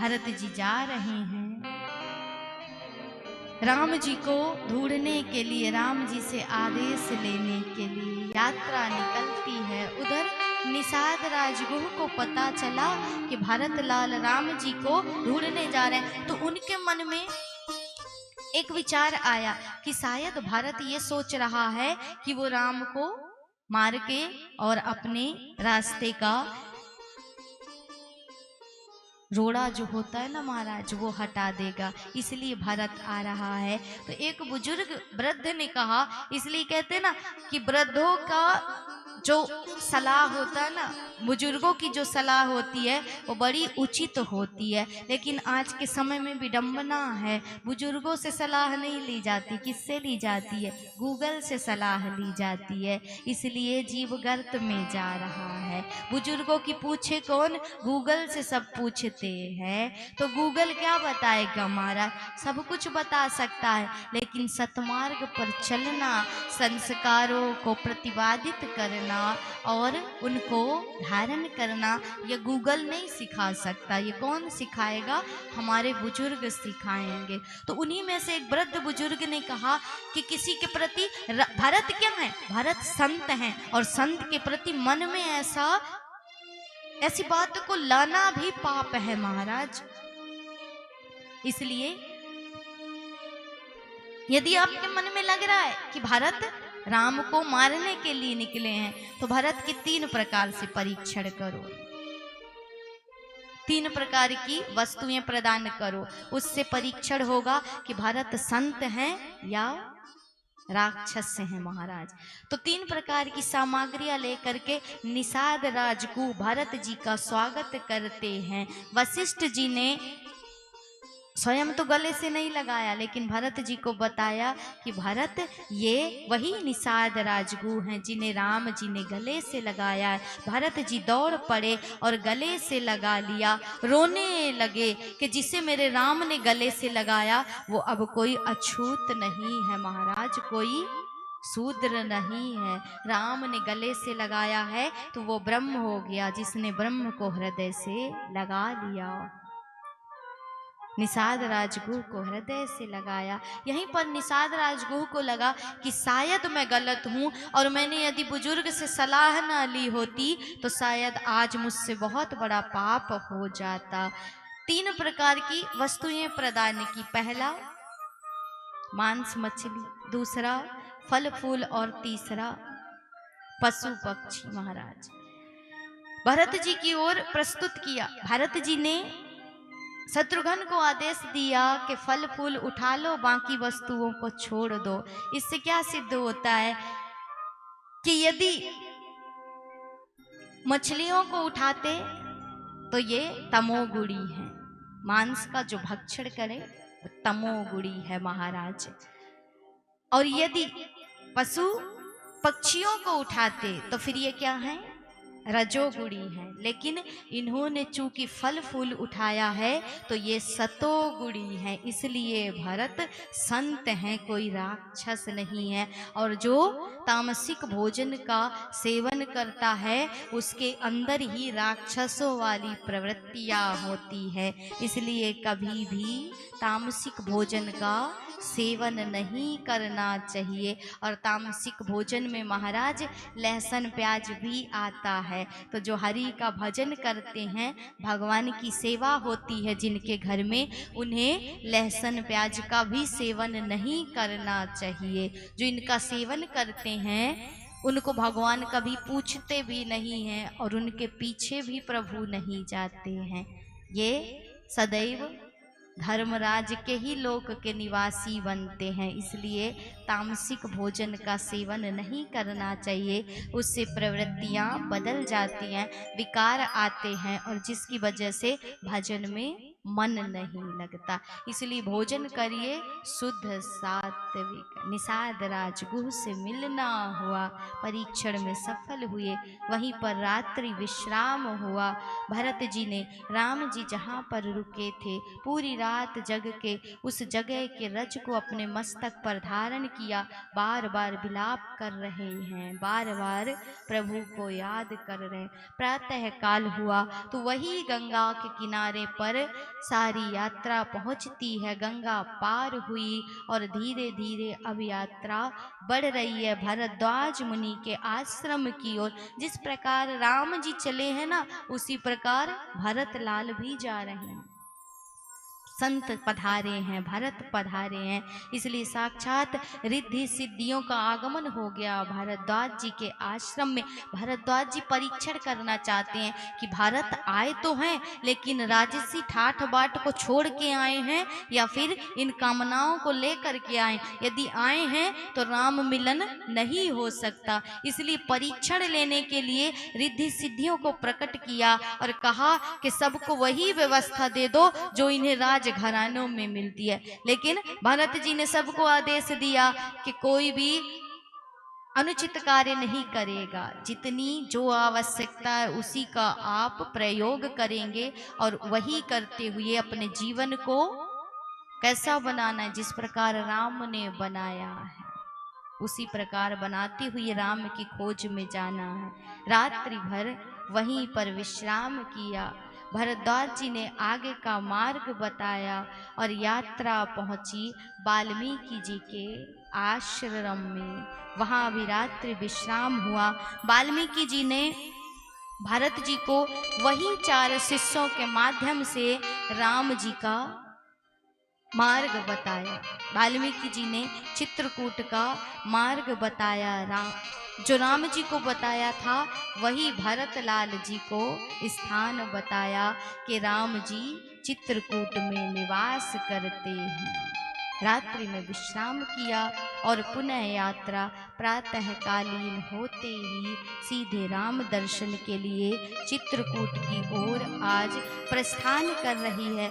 भरत जी जा रहे हैं राम जी को ढूंढने के लिए, राम जी से आदेश लेने के लिए यात्रा निकलती है। उधर निषाद राजगुह को पता चला कि भरत लाल राम जी को ढूंढने जा रहे हैं, तो उनके मन में एक विचार आया कि शायद भरत ये सोच रहा है कि वो राम को मार के और अपने रास्ते का रोड़ा जो होता है ना महाराज, वो हटा देगा, इसलिए भरत आ रहा है। तो एक बुजुर्ग वृद्ध ने कहा, इसलिए कहते हैं ना कि वृद्धों का जो सलाह होता है ना, बुजुर्गों की जो सलाह होती है वो बड़ी उचित होती है। लेकिन आज के समय में विडंबना है, बुजुर्गों से सलाह नहीं ली जाती। किससे ली जाती है? गूगल से सलाह ली जाती है। इसलिए जीव गर्त में जा रहा है। बुजुर्गों की पूछे कौन? गूगल से सब पूछते हैं। तो गूगल क्या बताएगा महाराज? सब कुछ बता सकता है, लेकिन सतमार्ग पर चलना, संस्कारों को प्रतिपादित करना और उनको धारण करना, ये गूगल नहीं सिखा सकता। ये कौन सिखाएगा? हमारे बुजुर्ग सिखाएंगे। तो उन्हीं में से एक वृद्ध बुजुर्ग ने कहा कि किसी के प्रति, भरत क्या है? भरत संत हैं, और संत के प्रति मन में ऐसी बात को लाना भी पाप है महाराज। इसलिए यदि आपके मन में लग रहा है कि भरत राम को मारने के लिए निकले हैं, तो भरत के 3 प्रकार से परीक्षण करो, 3 प्रकार की वस्तुएं प्रदान करो। उससे परीक्षण होगा कि भरत संत हैं या राक्षस हैं महाराज। तो 3 प्रकार की सामग्रियां लेकर के निषाद राजगुह भरत जी का स्वागत करते हैं। वशिष्ठ जी ने स्वयं तो गले से नहीं लगाया, लेकिन भरत जी को बताया कि भरत ये वही निषाद राजगुह हैं जिन्हें राम जी ने गले से लगाया है। भरत जी दौड़ पड़े और गले से लगा लिया, रोने लगे कि जिसे मेरे राम ने गले से लगाया वो अब कोई अछूत नहीं है महाराज, कोई शूद्र नहीं है। राम ने गले से लगाया है तो वो ब्रह्म हो गया, जिसने ब्रह्म को हृदय से लगा लिया। निषाद राजगुह को हृदय से लगाया। यहीं पर निषाद राजगुह को लगा कि शायद मैं गलत हूं, और मैंने यदि बुजुर्ग से सलाह न ली होती तो शायद आज मुझसे बहुत बड़ा पाप हो जाता। 3 प्रकार की वस्तुएं प्रदान की। पहला मांस मछली, दूसरा फल फूल, और तीसरा पशु पक्षी महाराज भरत जी की ओर प्रस्तुत किया। भरत जी ने शत्रुघ्न को आदेश दिया कि फल फूल उठा लो, बाकी वस्तुओं को छोड़ दो। इससे क्या सिद्ध होता है कि यदि मछलियों को उठाते तो ये तमोगुणी है, मांस का जो भक्षण करे वो तमोगुणी है महाराज। और यदि पशु पक्षियों को उठाते तो फिर ये क्या है? रजोगुणी है। लेकिन इन्होंने चूंकि फल फूल उठाया है तो ये सतोगुणी है। इसलिए भरत संत हैं, कोई राक्षस नहीं है। और जो तामसिक भोजन का सेवन करता है उसके अंदर ही राक्षसों वाली प्रवृत्तियां होती है। इसलिए कभी भी तामसिक भोजन का सेवन नहीं करना चाहिए। और तामसिक भोजन में महाराज लहसुन प्याज भी आता है। तो जो हरि का भजन करते हैं, भगवान की सेवा होती है जिनके घर में, उन्हें लहसुन प्याज का भी सेवन नहीं करना चाहिए। जो इनका सेवन करते हैं उनको भगवान कभी पूछते भी नहीं हैं और उनके पीछे भी प्रभु नहीं जाते हैं। ये सदैव धर्मराज के ही लोक के निवासी बनते हैं। इसलिए तामसिक भोजन का सेवन नहीं करना चाहिए। उससे प्रवृत्तियां बदल जाती हैं, विकार आते हैं, और जिसकी वजह से भजन में मन नहीं लगता। इसलिए भोजन करिए शुद्ध सात्विक। निषाद राजगुह से मिलना हुआ, परीक्षण में सफल हुए, वहीं पर रात्रि विश्राम हुआ। भरत जी ने राम जी जहाँ पर रुके थे पूरी रात जग के उस जगह के रज को अपने मस्तक पर धारण किया। बार बार विलाप कर रहे हैं, बार बार प्रभु को याद कर रहे हैं। प्रातः काल हुआ तो वही गंगा के किनारे पर सारी यात्रा पहुंचती है, गंगा पार हुई और धीरे धीरे अब यात्रा बढ़ रही है भरद्वाज मुनि के आश्रम की ओर। जिस प्रकार राम जी चले हैं ना, उसी प्रकार भरत लाल भी जा रहे हैं। संत पधारे हैं, भरत पधारे हैं, इसलिए साक्षात रिद्धि सिद्धियों का आगमन हो गया भारद्वाज जी के आश्रम में। भारद्वाज जी परीक्षण करना चाहते हैं कि भारत आए तो हैं, लेकिन राजसी ठाठ बाट को छोड़ के आए हैं या फिर इन कामनाओं को लेकर के आए। यदि आए हैं तो राम मिलन नहीं हो सकता, इसलिए परीक्षण लेने के लिए रिद्धि सिद्धियों को प्रकट किया और कहा कि सबको वही व्यवस्था दे दो जो इन्हें राज घरानों में मिलती है। लेकिन भरत जी ने सबको आदेश दिया कि कोई भी अनुचित कार्य नहीं करेगा, जितनी जो आवश्यकता है उसी का आप प्रयोग करेंगे और वही करते हुए अपने जीवन को कैसा बनाना है, जिस प्रकार राम ने बनाया है उसी प्रकार बनाते हुए राम की खोज में जाना है। रात्रि भर वहीं पर विश्राम किया। भरद्वाज जी ने आगे का मार्ग बताया और यात्रा पहुंची वाल्मीकि जी के आश्रम में। वहां भी रात्रि विश्राम हुआ। वाल्मीकि जी ने भरत जी को वही 4 शिष्यों के माध्यम से राम जी का मार्ग बताया। वाल्मीकि जी ने चित्रकूट का मार्ग बताया। जो राम जी को बताया था वही भरत लाल जी को स्थान बताया कि राम जी चित्रकूट में निवास करते हैं। रात्रि में विश्राम किया और पुनः यात्रा प्रातःकालीन होते ही सीधे राम दर्शन के लिए चित्रकूट की ओर आज प्रस्थान कर रही है।